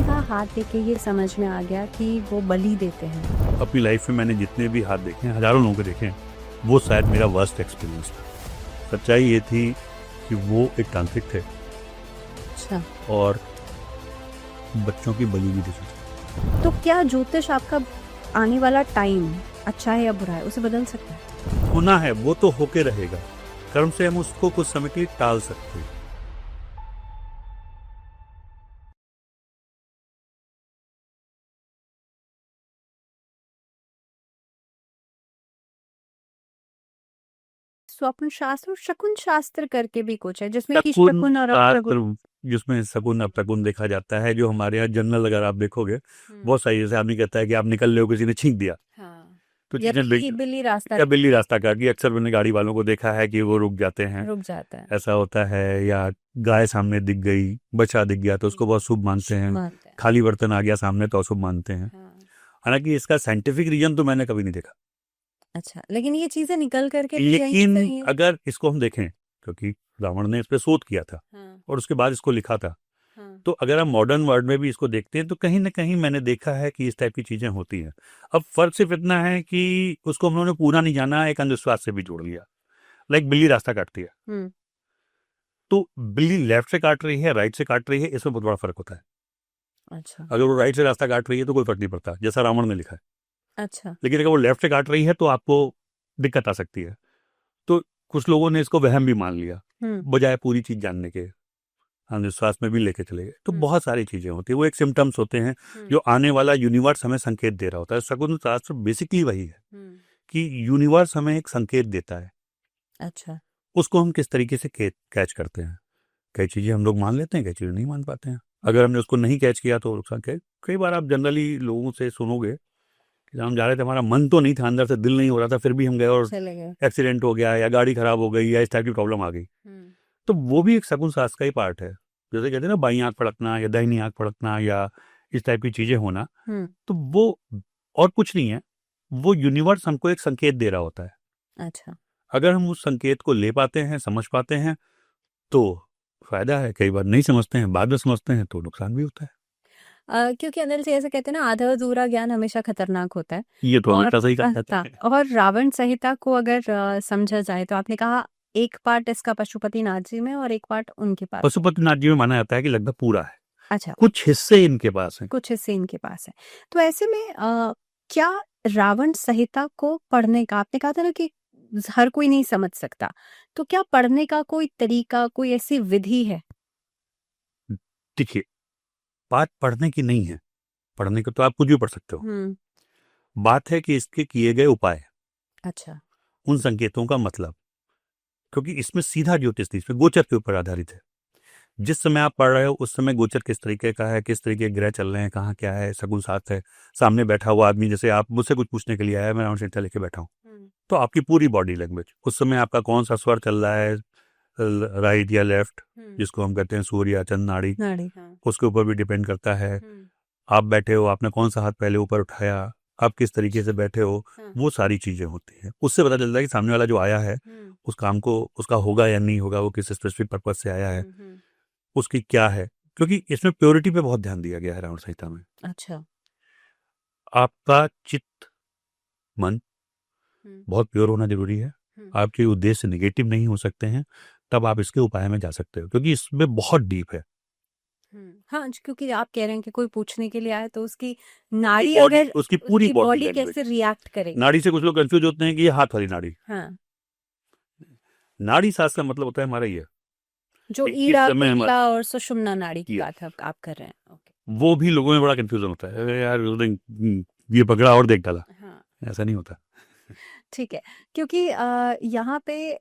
आपने कहा हाथ देख के ये समझ में आ गया कि वो बलि देते हैं। अपनी लाइफ में मैंने जितने भी हाथ देखे हैं, हजारों लोगों के देखे हैं, वो शायद मेरा वर्स्ट एक्सपीरियंस था। सच्चाई ये थी कि वो एक तांत्रिक थे अच्छा, और बच्चों की बलि भी देते थे। तो क्या ज्योतिष आपका आने वाला टाइम अच्छा है या बुरा है उसे बदल सकता है? होना है वो तो होके रहेगा, कर्म से हम उसको कुछ समय के लिए टाल सकते हैं। स्वप्न शास्त्र और शकुन शास्त्र करके भी कुछ है जिसमें कि शकुन शकुन और अप्रगुन। शास्त्र जिसमें शकुन अपशकुन देखा जाता है, जो हमारे यहाँ जनरल अगर आप देखोगे बहुत सारी, जैसे आदमी कहता है कि आप निकल रहे हो, किसी ने छींक दिया हाँ, तो या चीजें बिल्ली रास्ता या बिल्ली रास्ता काट गई। अक्सर मैंने गाड़ी वालों को देखा है कि वो रुक जाते हैं, रुक जाता है। ऐसा होता है। या गाय सामने दिख गई, बछड़ा दिख गया तो उसको बहुत शुभ मानते हैं। मानते हैं। खाली बर्तन आ गया सामने तो अशुभ मानते हैं। हाँ। हालांकि इसका साइंटिफिक रीजन तो मैंने कभी नहीं देखा, अच्छा, लेकिन ये चीजें निकल करके भी यहीं से लेकिन ही है। अगर इसको हम देखें, क्योंकि रावण ने इस पर शोध किया था हाँ, और उसके बाद इसको लिखा था, हाँ, तो अगर हम मॉडर्न वर्ल्ड में भी इसको देखते हैं तो कहीं ना कहीं मैंने देखा है कि इस टाइप की चीजें होती हैं। अब फर्क सिर्फ इतना है कि उसको हम लोगों ने पूरा नहीं जाना, एक अंधविश्वास से भी जोड़ लिया। लाइक बिल्ली रास्ता काटती है, तो बिल्ली लेफ्ट से काट रही है, राइट से काट रही है, इसमें बहुत बड़ा फर्क होता है। अच्छा, अगर वो राइट से रास्ता काट रही है तो कोई फर्क नहीं पड़ता, जैसा रावण ने लिखा है। अच्छा, लेकिन अगर वो लेफ्ट से काट रही है तो आपको दिक्कत आ सकती है। तो कुछ लोगों ने इसको वहम भी मान लिया, बजाय पूरी चीज जानने के अंधविश्वास में भी लेके चले गए। तो बहुत सारी चीजें होती है, वो एक सिम्टम्स होते हैं जो आने वाला यूनिवर्स हमें संकेत दे रहा होता है। शकुन शास्त्र बेसिकली वही है कि यूनिवर्स हमें एक संकेत देता है, अच्छा, उसको हम किस तरीके से कैच करते हैं। कई चीजें हम लोग मान लेते हैं, कई चीजें नहीं मान पाते हैं। अगर हमने उसको नहीं कैच किया तो नुकसान। कई बार आप जनरली लोगों से सुनोगे कि हम जा रहे थे, हमारा मन तो नहीं था, अंदर से दिल नहीं हो रहा था, फिर भी हम गए और चले गए। एक्सीडेंट हो गया या गाड़ी खराब हो गई या इस टाइप की प्रॉब्लम आ गई। तो वो भी एक शकुन शास्त्र का ही पार्ट है। जैसे कहते हैं ना, बाई आंख फड़कना या दाहिनी आंख फड़कना या इस टाइप की चीजें होना, तो वो और कुछ नहीं है, वो यूनिवर्स हमको एक संकेत दे रहा होता है। अच्छा, अगर हम उस संकेत को ले पाते हैं, समझ पाते हैं तो फायदा है। कई बार नहीं समझते हैं, बाद में समझते हैं तो नुकसान भी होता है। क्योंकि अनिल जी ऐसे कहते हैं ना, आधा अधूरा ज्ञान हमेशा खतरनाक होता है। ये तो और हमेशा सही कहा जाता है। और रावण संहिता को अगर समझा जाए तो आपने कहा एक पार्ट इसका पशुपतिनाथ जी में और एक पार्ट उनके पास है। पशुपतिनाथ जी में माना जाता है कि लगभग पूरा है, अच्छा, कुछ हिस्से इनके पास हैं। कुछ हिस्से इनके पास है। तो ऐसे में क्या रावण संहिता को पढ़ने का, आपने कहा था ना कि हर कोई नहीं समझ सकता, तो क्या पढ़ने का कोई तरीका, कोई ऐसी विधि है? देखिए, बात पढ़ने की नहीं है, पढ़ने को तो आप कुछ भी पढ़ सकते हो। बात है कि इसके किए गए उपाय, अच्छा, उन संकेतों का मतलब, क्योंकि इसमें सीधा ज्योतिष नहीं, इसमें गोचर के ऊपर आधारित है। जिस समय आप पढ़ रहे हो उस समय गोचर किस तरीके का है, किस तरीके के ग्रह चल रहे हैं, कहाँ क्या है, शकुन साथ है। सामने बैठा हुआ आदमी, जैसे आप मुझसे कुछ पूछने के लिए आया, मैं रावण संहिता लेके बैठा हूँ, तो आपकी पूरी बॉडी लैंग्वेज उस समय, आपका कौन सा स्वर चल रहा है, राइट या लेफ्ट, जिसको हम कहते हैं सूर्य या चंद नाड़ी, हाँ। उसके ऊपर भी डिपेंड करता है। आप बैठे हो, आपने कौन सा हाथ पहले ऊपर उठाया, आप किस तरीके से बैठे हो, वो सारी चीजें होती हैं। उससे पता चलता है कि सामने वाला जो आया है उस काम को उसका होगा या नहीं होगा, वो किस स्पेसिफिक पर्पज से आया है, उसकी क्या है। क्योंकि इसमें प्योरिटी पे बहुत ध्यान दिया गया है रावण संहिता में। अच्छा, आपका चित्त, मन बहुत प्योर होना जरूरी है। आपके उद्देश्य निगेटिव नहीं हो सकते हैं, तब आप इसके उपाय में जा सकते हो, क्योंकि इसमें बहुत डीप है। हाँ, क्योंकि आप कह रहे हैं कि कोई पूछने के लिए आए तो उसकी नाड़ी, बॉडी, अगर उसकी पूरी उसकी बॉडी बॉडी लैंग्वेज, कैसे रिएक्ट करेगी। नाड़ी से कुछ लोग कंफ्यूज होते हैं कि ये हाथ वाली नाड़ी। हाँ, नाड़ी शास्त्र का मतलब होता है हमारा ये, जो कि इस ईड़ा, समय पिंगला और सुषुम्ना नाड़ी की ये, बात आप कर रहे हैं। ओके, वो भी लोगों में बड़ा कंफ्यूजन होता है। अरे यार उस दिन ये पकड़ा और देख डाला, हाँ, ऐसा नहीं होता। ठीक है। क्योंकि यहाँ पे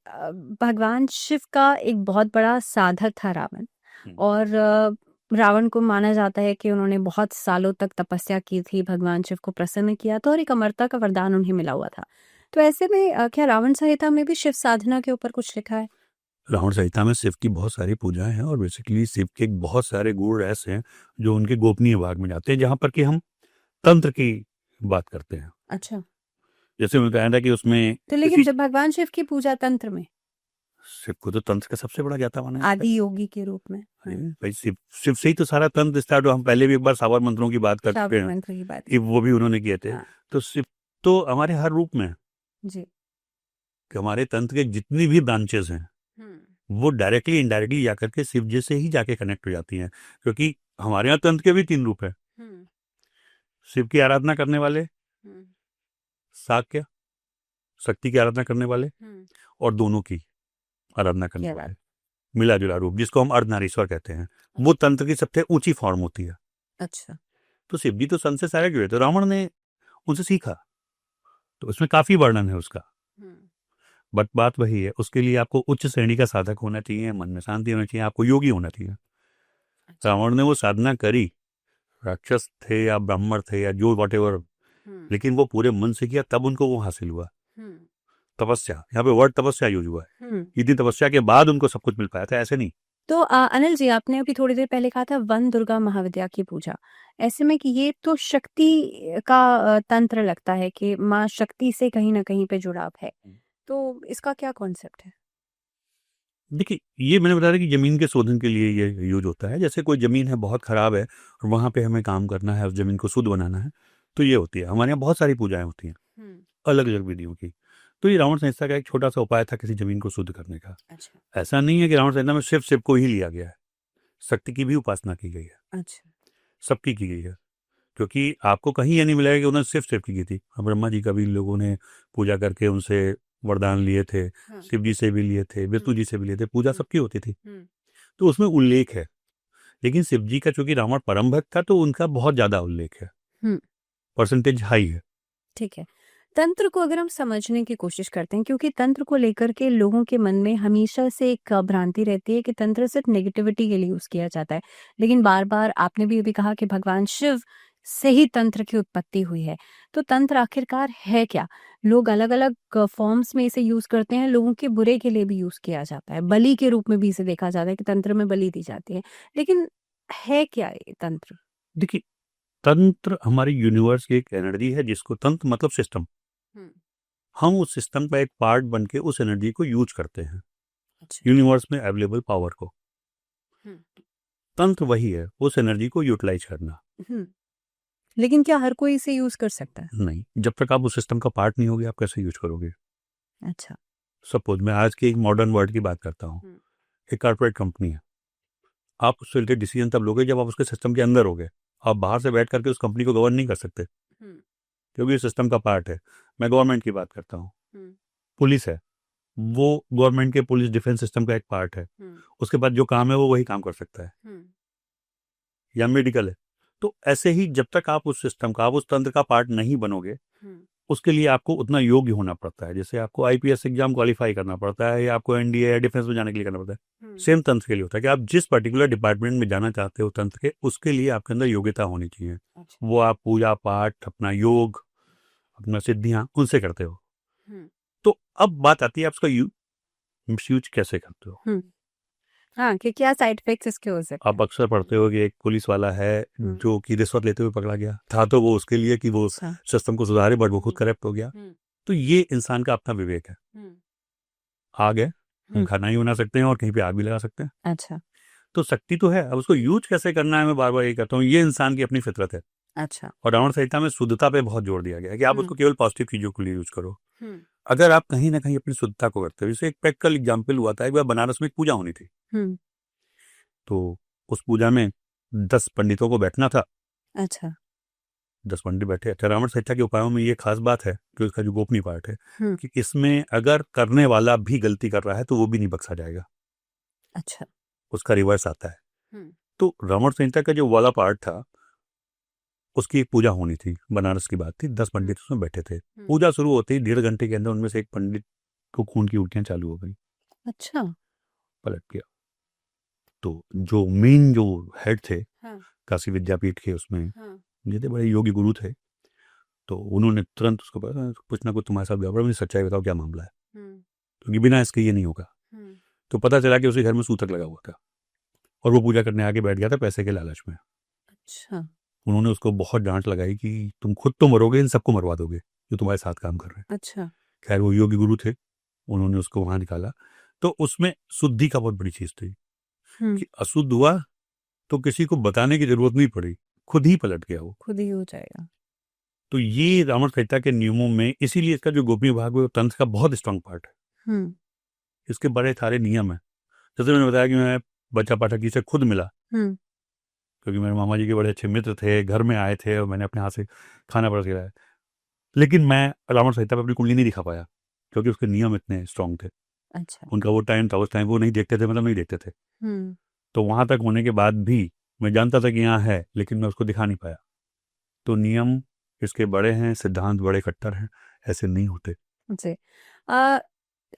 भगवान शिव का एक बहुत बड़ा साधक था रावण, और रावण को माना जाता है कि उन्होंने बहुत सालों तक तपस्या की थी, भगवान शिव को प्रसन्न किया था और एक अमरता का वरदान उन्हें मिला हुआ था। तो ऐसे में क्या रावण संहिता में भी शिव साधना के ऊपर कुछ लिखा है? रावण संहिता में शिव की बहुत सारी पूजाएं हैं और बेसिकली शिव के बहुत सारे गुण ऐसे हैं जो उनके गोपनीय भाग में जाते हैं, जहां पर कि हम तंत्र की बात करते हैं। अच्छा, जैसे मैं कह रहा था कि उसमें तो लेकिन जब भगवान शिव की पूजा तंत्र में, शिव को तो तंत्र का सबसे बड़ा ज्ञाता माना जाता है। आदि योगी के रूप में। अरे भाई शिव शिव से ही तो सारा तंत्र स्टार्ट हुआ। हम पहले भी एक बार सावर मंत्रों की बात कर चुके श्रावण हैं, मंत्र की बात कि वो भी उन्होंने किए थे। हाँ। तो शिव तो हमारे हर रूप में है, जी। कि हमारे तंत्र के जितनी भी ब्रांचेस हैं वो डायरेक्टली इनडायरेक्टली जाकर के शिव जी से ही जाके कनेक्ट हो जाती हैं। क्योंकि हमारे यहाँ तंत्र के भी 3 रूप है। शिव की आराधना करने वाले, शाक्य शक्ति की आराधना करने वाले, और दोनों की आराधना करने क्या वाले, मिला जुला रूप जिसको हम अर्धनारीश्वर कहते हैं, वो तंत्र की सबसे ऊंची फॉर्म होती है। अच्छा। तो शिव जी तो सन से सारे जुड़े, तो रावण ने उनसे सीखा, तो उसमें काफी वर्णन है उसका। बट बात वही है, उसके लिए आपको उच्च श्रेणी का साधक होना चाहिए, मन में शांति होना चाहिए, आपको योगी होना चाहिए। रावण ने वो साधना करी, राक्षस थे या ब्राह्मण थे या जो वॉट एवर, लेकिन वो पूरे मन से किया, तब उनको वो हासिल हुआ। तपस्या, यहाँ पे वर्ड तपस्या यूज हुआ है। इतनी तपस्या के बाद उनको सब कुछ मिल पाया था, ऐसे नहीं। तो अनिल जी, आपने अभी थोड़ी देर पहले कहा था वन दुर्गा महाविद्या की पूजा, ऐसे में कि ये तो शक्ति का तंत्र लगता है कि माँ शक्ति से कहीं ना कहीं पे जुड़ाव है, तो इसका क्या कॉन्सेप्ट है? देखिए, ये मैंने बताया कि जमीन के शोधन के लिए ये यूज होता है। जैसे कोई जमीन है बहुत खराब है और वहां पे हमें काम करना है, उस जमीन को शुद्ध बनाना है, तो ये होती है। हमारे यहाँ बहुत सारी पूजाएं होती हैं अलग अलग विधियों की। तो ये रावण संहिता का एक छोटा सा उपाय था किसी जमीन को शुद्ध करने का। अच्छा। ऐसा नहीं है कि रावण संहिता में सिर्फ शिव को ही लिया गया है, शक्ति की भी उपासना की गई है। अच्छा। सबकी की गई है, क्योंकि आपको कहीं ये नहीं मिलेगा कि उन्होंने सिर्फ शिव की की थी। ब्रह्मा जी का भी लोगों ने पूजा करके उनसे वरदान लिए थे, शिव जी से भी लिए थे, विष्णु जी से भी लिए थे, पूजा सबकी होती थी। तो उसमें उल्लेख है, लेकिन शिव जी का चूंकि रावण परम भक्त था तो उनका बहुत ज्यादा उल्लेख है, परसेंटेज हाई है। ठीक है। तंत्र को अगर हम समझने की कोशिश करते हैं, क्योंकि तंत्र को लेकर के लोगों के मन में हमेशा से एक भ्रांति रहती है कि तंत्र सिर्फ नेगेटिविटी के लिए यूज किया जाता है, लेकिन बार बार आपने भी अभी कहा कि भगवान शिव से ही तंत्र की उत्पत्ति हुई है। तो तंत्र आखिरकार है क्या? लोग अलग अलग फॉर्म्स में इसे यूज करते हैं, लोगों के बुरे के लिए भी यूज किया जाता है, बलि के रूप में भी इसे देखा जाता है कि तंत्र में बलि दी जाती है, लेकिन है क्या ये तंत्र? देखिए, तंत्र हमारे यूनिवर्स की एक एनर्जी है, जिसको तंत्र मतलब सिस्टम, हम उस सिस्टम का एक पार्ट बन के उस एनर्जी को यूज करते हैं। अच्छा। यूनिवर्स में अवेलेबल पावर को, तंत्र वही है, उस एनर्जी को यूटिलाइज करना। लेकिन क्या हर कोई इसे यूज कर सकता है? नहीं, जब तक आप उस सिस्टम का पार्ट नहीं होगे आप कैसे यूज करोगे? अच्छा। सपोज मैं आज के एक मॉडर्न वर्ल्ड की बात करता हूँ, एक कॉर्पोरेट कंपनी है, आप उससे रिलेटेड डिसीजन तब लोगे जब आप उसके सिस्टम के अंदर होगे। आप बाहर से बैठ करके उस कंपनी को गवर्न नहीं कर सकते, क्योंकि ये सिस्टम का पार्ट है। मैं गवर्नमेंट की बात करता हूँ, पुलिस है, वो गवर्नमेंट के पुलिस डिफेंस सिस्टम का एक पार्ट है, उसके बाद जो काम है वो वही काम कर सकता है। या मेडिकल है, तो ऐसे ही जब तक आप उस सिस्टम का, आप उस तंत्र का पार्ट नहीं बनोगे, उसके लिए आपको उतना योग्य होना पड़ता है। जैसे आपको आईपीएस एग्जाम क्वालिफाई करना पड़ता है, या आपको एनडीए या डिफेंस में जाने के लिए करना पड़ता है, सेम तंत्र के लिए होता है कि आप जिस पर्टिकुलर डिपार्टमेंट में जाना चाहते हो तंत्र के, उसके लिए आपके अंदर योग्यता होनी चाहिए। अच्छा। वो आप पूजा पाठ, अपना योग, अपना सिद्धियां उनसे करते हो। तो अब बात आती है आप उसका मिसयूज कैसे करते हो। हाँ, कि क्या साइड इफेक्ट्स इसके हो सकते हैं? आप अक्सर पढ़ते हो कि एक पुलिस वाला है जो कि रिश्वत लेते हुए पकड़ा गया था, तो वो उसके लिए कि वो सिस्टम को सुधारे, बट वो खुद करप्ट हो गया। तो ये इंसान का अपना विवेक है। आग है, हम खाना ही बना सकते हैं और कहीं पे आग भी लगा सकते हैं। अच्छा। तो शक्ति तो है, अब उसको यूज कैसे करना है मैं बार बार ये कहता हूँ, ये इंसान की अपनी फितरत है। अच्छा। और रावण संहिता में शुद्धता पे बहुत जोर दिया गया है कि आप उसको केवल पॉजिटिव चीजों के लिए यूज करो। अगर आप कहीं ना कहीं अपनी शुद्धता को करते हो, जैसे एक प्रैक्टिकल एग्जाम्पल हुआ था, एक बार बनारस में एक पूजा होनी थी, तो उस पूजा में 10 पंडितों को बैठना था। अच्छा। 10 पंडित बैठे। अच्छा, रावण संहिता के उपायों में ये खास बात है कि उसका जो गोपनीय पार्ट है कि इसमें अगर करने वाला भी गलती कर रहा है तो वो भी नहीं बख्शा जाएगा। अच्छा। उसका रिवर्स आता है। तो रावण संहिता का जो वाला पार्ट था, उसकी एक पूजा होनी थी, बनारस की बात थी, 10 पंडित उसमें बैठे थे। पूजा शुरू होते ही 1.5 घंटे के अंदर उनमें से एक पंडित को खून की उल्टियां चालू हो गई। अच्छा। पलट गया। तो जो मेन जो हेड थे, काशी विद्यापीठ के, उसमें ये थे, बड़े योगी गुरु थे, तो उन्होंने तुरंत उसको कुछ ना कुछ तुम्हारे साथ गड़बड़, मुझे सच्चाई बताओ क्या मामला है, क्योंकि बिना इसके ये नहीं होगा। तो पता चला कि उसके घर में सूतक लगा हुआ था और वो पूजा करने आके बैठ गया था पैसे के लालच में। अच्छा। उन्होंने उसको बहुत डांट लगाई कि तुम खुद तो मरोगे, इन सबको मरवा दोगे जो तुम्हारे साथ काम कर रहे हैं। अच्छा। खैर वो योगी गुरु थे, उन्होंने उसको वहां निकाला। तो उसमें शुद्धि का बहुत बड़ी चीज थी हम्म, कि अशुद्ध हुआ तो किसी को बताने की जरूरत नहीं पड़ी, खुद ही पलट गया वो। खुद ही हो जाएगा। तो ये रावण संहिता के नियमों में, इसीलिए इसका जो गोपनीय भाग है वो तंत्र का बहुत स्ट्रांग पार्ट है। हम्म, इसके बड़े सारे नियम है। जैसे मैंने बताया कि मैं बच्चा पाठक जी से खुद मिला, हम्म, क्योंकि मेरे मामा जी के बड़े अच्छे मित्र थे, घर में आए थे और मैंने अपने हाथ से खाना परोस के लाया। लेकिन मैं रावण संहिता पे अपनी कुंडली नहीं दिखा पाया, क्योंकि उसके नियम इतने स्ट्रांग थे। अच्छा। उनका वो टाइम था, उस टाइम वो नहीं देखते थे, मतलब नहीं देखते थे। हम्म, तो वहां तक होने के बाद भी मैं जानता था कि यहाँ है, लेकिन मैं उसको दिखा नहीं पाया। तो नियम इसके बड़े हैं, सिद्धांत बड़े कट्टर हैं, ऐसे नहीं होते। जी। अ,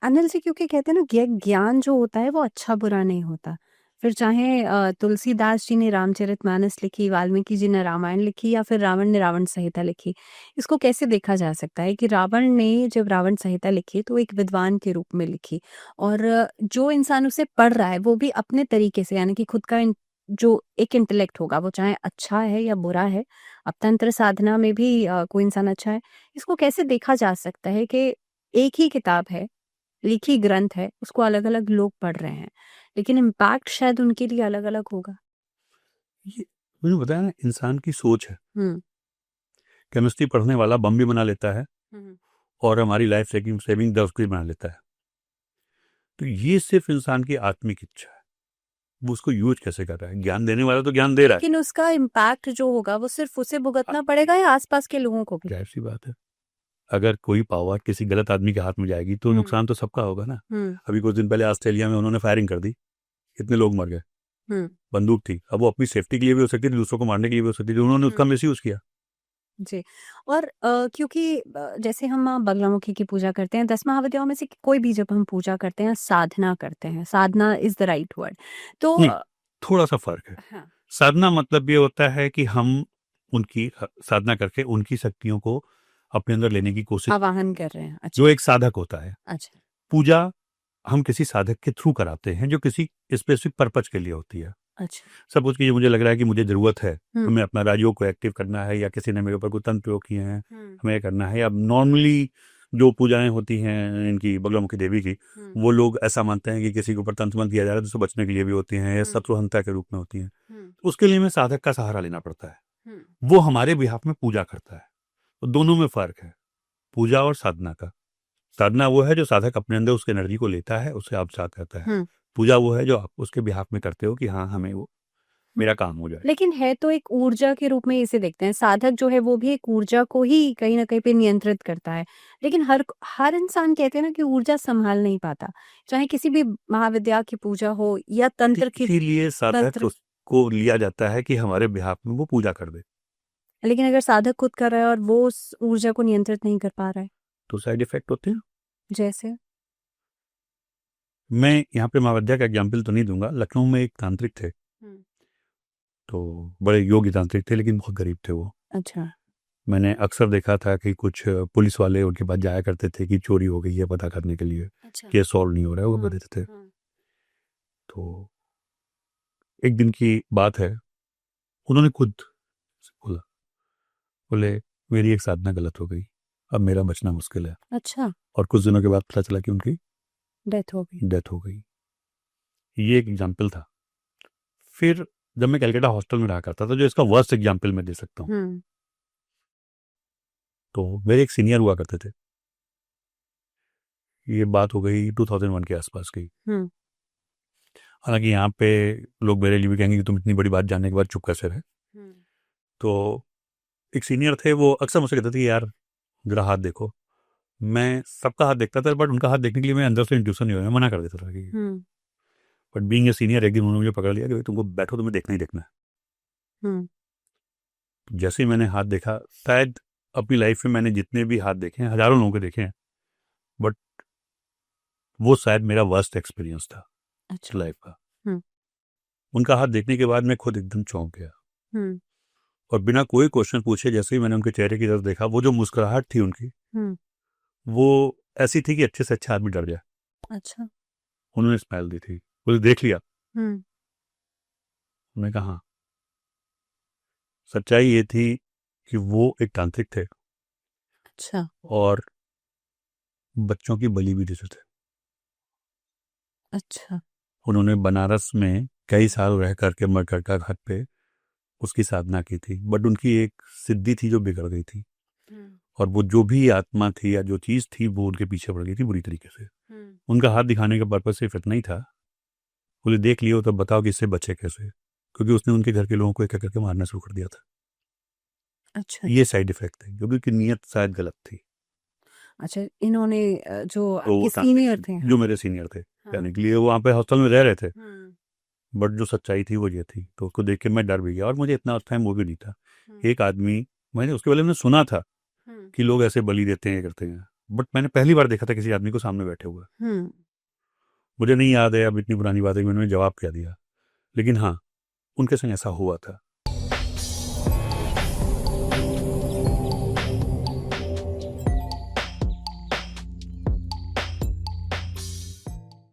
अनिल जी, क्योंकि कहते हैं ना ज्ञान जो होता है वो अच्छा बुरा नहीं होता। फिर चाहे तुलसीदास जी ने रामचरितमानस लिखी, वाल्मीकि जी ने रामायण लिखी, या फिर रावण ने रावण संहिता लिखी, इसको कैसे देखा जा सकता है कि रावण ने जब रावण संहिता लिखी तो एक विद्वान के रूप में लिखी, और जो इंसान उसे पढ़ रहा है वो भी अपने तरीके से, यानी कि खुद का जो एक इंटेलेक्ट होगा वो चाहे अच्छा है या बुरा है, अब तंत्र साधना में भी कोई इंसान अच्छा है, इसको कैसे देखा जा सकता है कि एक ही किताब है, एक ही ग्रंथ है, उसको अलग-अलग लोग पढ़ रहे हैं, लेकिन इम्पैक्ट शायद उनके लिए अलग-अलग होगा। ये मुझे बताया ना, इंसान की सोच है। हुँ। केमिस्ट्री पढ़ने वाला बम भी बना लेता है, हुँ, और हमारी लाइफ सेविंग सेविंग दवा भी बना लेता है। तो ये सिर्फ इंसान की आत्मिक इच्छा है, वो उसको यूज कैसे कर रहा है। ज्ञान देने वाला तो ज्ञान दे रहा लेकिन उसका इम्पैक्ट जो होगा वो सिर्फ उसे भुगतना पड़ेगा या आस-पास के लोगों को है। भी? जाहिर सी बात है, अगर कोई पावर किसी गलत आदमी के हाथ में जाएगी तो हुँ, नुकसान तो सबका होगा ना। हुँ, अभी कुछ दिन पहले ऑस्ट्रेलिया में उन्होंने फायरिंग कर दी, कितने लोग मर गए। हुँ, बंदूक थी, अब वो अपनी सेफ्टी के लिए भी हो सकती थी, दूसरों को मारने के लिए भी हो सकती थी, उन्होंने उसका हुँ। मिस यूज किया। जी। और क्योंकि जैसे हम बगलामुखी की पूजा करते हैं, 10 महाविद्याओं में से कोई भी जब हम पूजा करते हैं, साधना करते हैं, साधना इज़ द राइट वर्ड। तो नहीं, थोड़ा सा फर्क है। हाँ, साधना मतलब ये होता है कि हम उनकी साधना करके उनकी शक्तियों को अपने अंदर लेने की कोशिश, आवाहन कर रहे हैं। अच्छा, जो एक साधक होता है। अच्छा, पूजा हम किसी साधक के थ्रू कराते हैं, जो किसी स्पेसिफिक पर्पज के लिए होती है। अच्छा। सपोज कीजिए मुझे लग रहा है कि मुझे ज़रूरत है, हुँ, हमें अपना राजयोग को एक्टिव करना है, या किसी ने मेरे ऊपर कोई तंत्र प्रयोग किए हैं, हुँ, हमें ये करना है। या नॉर्मली जो पूजाएं होती हैं इनकी बगलामुखी देवी की, हुँ, वो लोग ऐसा मानते हैं कि किसी के ऊपर तंत्र मंत्र किया जा रहा है तो उससे बचने के लिए भी होती हैं, या हुँ, शत्रुहंता के रूप में होती हैं। हुँ, उसके लिए हमें साधक का सहारा लेना पड़ता है, हुँ, वो हमारे बिहाफ में पूजा करता है। तो दोनों में फ़र्क है, पूजा और साधना का। साधना वो है जो साधक अपने अंदर उसकी एनर्जी को लेता है, उससे आपसात करता है। हुँ। पूजा वो है जो आप उसके बिहाफ में करते हो कि हाँ, हमें वो मेरा काम हो जाए। लेकिन है तो एक ऊर्जा के रूप में इसे देखते हैं। साधक जो है वो भी एक ऊर्जा को ही कहीं न कहीं पे नियंत्रित करता है। लेकिन हर इंसान कहते हैं ना कि ऊर्जा सँभाल नहीं पाता। चाहे किसी भी महाविद्या की पूजा हो या तंत्र की इसीलिए साधक तंत्र, उसको लिया जाता है कि हमारे बिहाफ में वो पूजा कर दे। लेकिन अगर साधक खुद कर रहा है और वो उस ऊर्जा को नियंत्रित नहीं कर पा रहा है, तो साइड इफेक्ट होते हैं। जैसे? मैं यहाँ पे महाविद्या का एग्जाम्पल तो नहीं दूंगा। लखनऊ में एक तांत्रिक थे, हुँ। तो बड़े योग्य तांत्रिक थे, लेकिन बहुत गरीब थे वो। अच्छा। मैंने अक्सर देखा था कि कुछ पुलिस वाले उनके पास जाया करते थे कि चोरी हो गई है पता करने के लिए, अच्छा। केस सॉल्व नहीं हो रहा है, वो हाँ, कहते थे। हाँ। तो एक दिन की बात है, उन्होंने खुद बोला, बोले मेरी एक साधना गलत हो गई, अब मेरा बचना मुश्किल है। अच्छा, और कुछ दिनों के बाद पता चला कि उनकी डेथ हो गई। डेथ हो गई। ये एक एग्जाम्पल था। फिर जब मैं कैलकाटा हॉस्टल में रहा करता था, जो इसका वर्स्ट एग्जाम्पल मैं दे सकता हूँ, हुँ, तो मेरे एक सीनियर हुआ करते थे। ये बात हो गई 2001 के आसपास की। हुँ, हालांकि यहाँ पे लोग मेरे लिए भी कहेंगे कि तुम इतनी बड़ी बात जानने के बाद चुप कैसे रहे। हुँ, तो एक सीनियर थे, वो अक्सर मुझसे कहते थे कि यार जरा हाथ देखो। मैं सबका हाथ देखता था, बट उनका हाथ देखने के लिए मैं अंदर से इंट्यूशन नहीं हुआ, मैं मना कर देता था कि। हुँ, बट बीइंग ए सीनियर, एक दिन उन्होंने मुझे पकड़ लिया कि भाई तुमको बैठो, तुम्हें देखना ही देखना है। हुँ, जैसे ही मैंने हाथ देखा, शायद अपनी लाइफ में मैंने जितने भी हाथ देखे हैं, हजारों लोगों के देखे हैं, बट वो शायद मेरा वर्स्ट एक्सपीरियंस था अच्छा। लाइफ का। हुँ, उनका हाथ देखने के बाद मैं खुद एकदम चौंक गया, हुँ, और बिना कोई क्वेश्चन पूछे जैसे ही मैंने उनके चेहरे की तरफ देखा, वो जो मुस्कुराहट थी उनकी, हुँ, वो ऐसी थी कि अच्छे से अच्छा आदमी डर जाए। अच्छा। उन्होंने स्माइल दी थी, बोले देख लिया। हुँ, उन्होंने कहा हाँ। सच्चाई ये थी कि वो एक तांत्रिक थे, अच्छा। और बच्चों की बलि भी देते थे। अच्छा। उन्होंने बनारस में कई साल रह करके मरकरका घाट पे उसकी साधना की थी, बट उनकी एक सिद्धि थी जो बिगड़ गई थी, और वो जो भी आत्मा थी या जो चीज़ थी वो उनके पीछे पड़ गई थी बुरी तरीके से। उनका हाथ दिखाने का पर्पज सिर्फ इतना ही था, बोले देख लियो तो बताओ कि इससे बचे कैसे, क्योंकि उसने उनके घर के लोगों को एक एक करके मारना शुरू कर दिया था। अच्छा। ये साइड इफेक्ट थे, क्योंकि उनकी नीयत शायद गलत थी। अच्छा, इन्होंने जो तो आपके सीनियर थे। जो मेरे सीनियर थे, हाँ। कहने के लिए वो वहाँ पे हॉस्टल में रह रहे थे, हम्म। बट जो सच्चाई थी वो ये थी। तो उसको देख के मैं डर भी गया, और मुझे इतना उस टाइम वो भी नहीं था। एक आदमी, मैंने उसके बारे में सुना था कि लोग ऐसे बलि देते हैं, करते हैं, बट मैंने पहली बार देखा था किसी आदमी को सामने बैठे हुए। मुझे नहीं याद है अब, इतनी पुरानी बात है कि मैंने जवाब क्या दिया, लेकिन हाँ, उनके संग ऐसा हुआ था।